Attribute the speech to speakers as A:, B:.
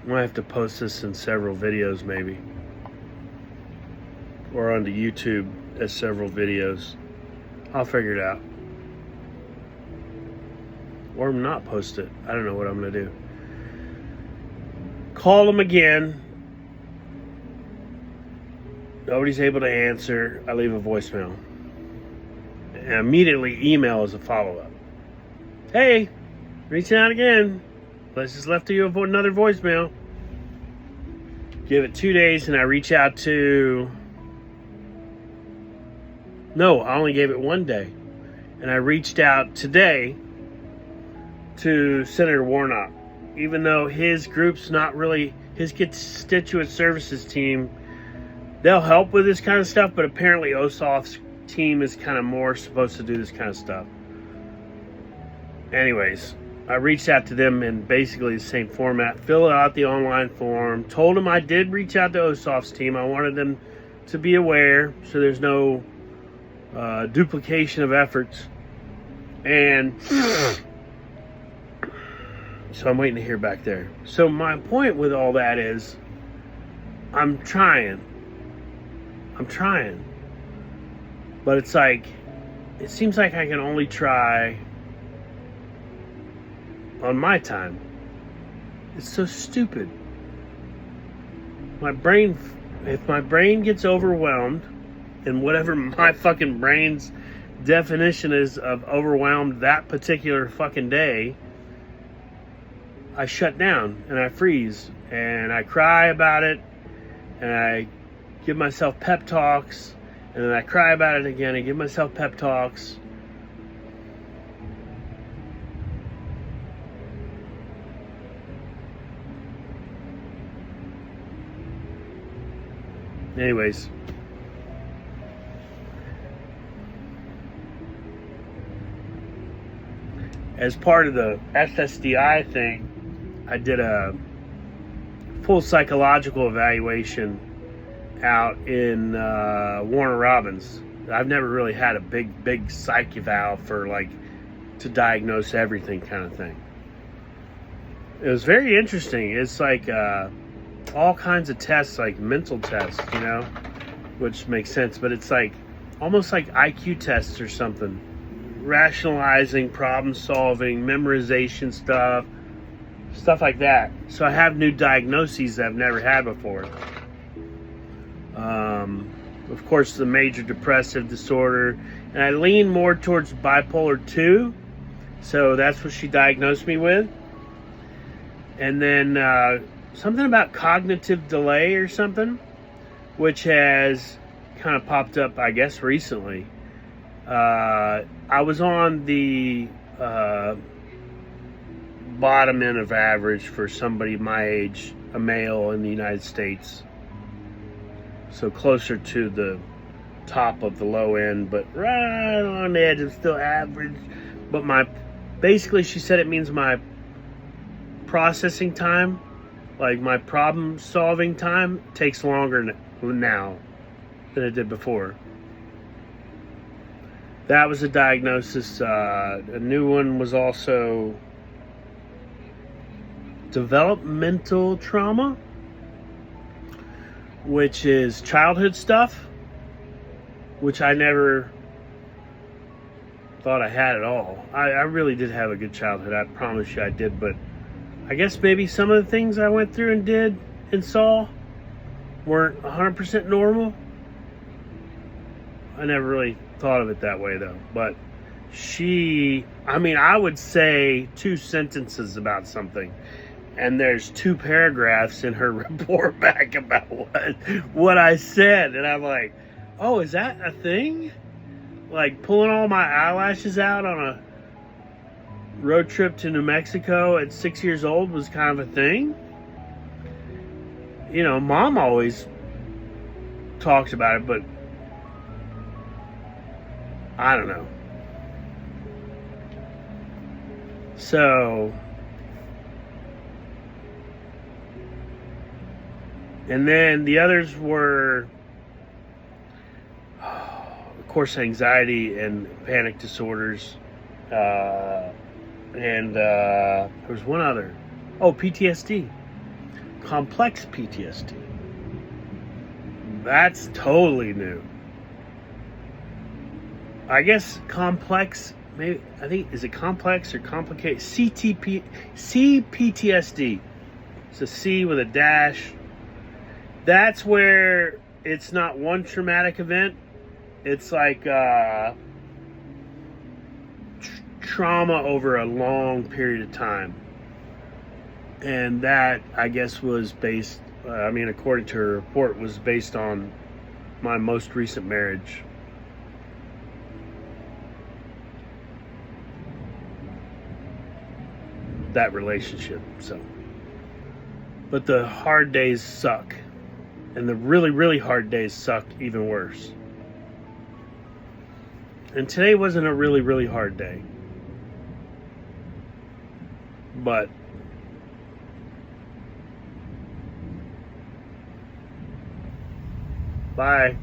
A: I might have to post this in several videos maybe. Or onto YouTube as several videos. I'll figure it out. Or not post it. I don't know what I'm going to do. Call them again. Nobody's able to answer. I leave a voicemail. And immediately email as a follow-up. Hey, reaching out again. Let's just left you another voicemail. Give it 2 days and I reach out to... No, I only gave it 1 day. And I reached out today to Senator Warnock. Even though his group's not really, his constituent services team, they'll help with this kind of stuff, but apparently OSOF's team is kind of more supposed to do this kind of stuff. Anyways, I reached out to them in basically the same format, filled out the online form, told them I did reach out to OSOF's team. I wanted them to be aware so there's no duplication of efforts. And so I'm waiting to hear back there. So my point with all that is I'm trying. But it's like, it seems like I can only try on my time. It's so stupid. If my brain gets overwhelmed, and whatever my fucking brain's definition is of overwhelmed that particular fucking day, I shut down and I freeze and I cry about it and I give myself pep talks and then I cry about it again and give myself pep talks. Anyways, as part of the SSDI thing, I did a full psychological evaluation out in Warner Robins. I've never really had a big psych eval for like to diagnose everything kind of thing. It was very interesting. It's like all kinds of tests, like mental tests, you know, which makes sense, but it's like almost like IQ tests or something. Rationalizing, problem solving, memorization stuff like that. So I have new diagnoses that I've never had before. Of course, the major depressive disorder, and I lean more towards bipolar 2, so that's what she diagnosed me with. And then something about cognitive delay or something, which has kind of popped up, I guess, recently. I was on the bottom end of average for somebody my age, a male in the United States. So closer to the top of the low end, but right on the edge of still average. But basically she said it means my processing time, like my problem solving time, takes longer now than it did before. That was a diagnosis. A new one was also developmental trauma, which is childhood stuff, which I never thought I had at all. I really did have a good childhood. I promise you I did, but I guess maybe some of the things I went through and did and saw weren't 100% normal. I never really thought of it that way though. But I would say 2 sentences about something, and there's 2 paragraphs in her report back about what I said, and I'm like, oh, is that a thing? Like pulling all my eyelashes out on a road trip to New Mexico at 6 years old was kind of a thing. You know, Mom always talks about it, but I don't know. So, and then the others were, of course, anxiety and panic disorders. And there was one other. Oh, PTSD. complex PTSD. That's totally new. I guess complex, maybe, I think, is it complex or complicated? CPTSD. It's a C with a dash. That's where it's not one traumatic event. It's like trauma over a long period of time. And that, I guess, was based, according to her report, was based on my most recent marriage. That relationship, so. But the hard days suck. And the really, really hard days suck even worse. And today wasn't a really, really hard day. But bye.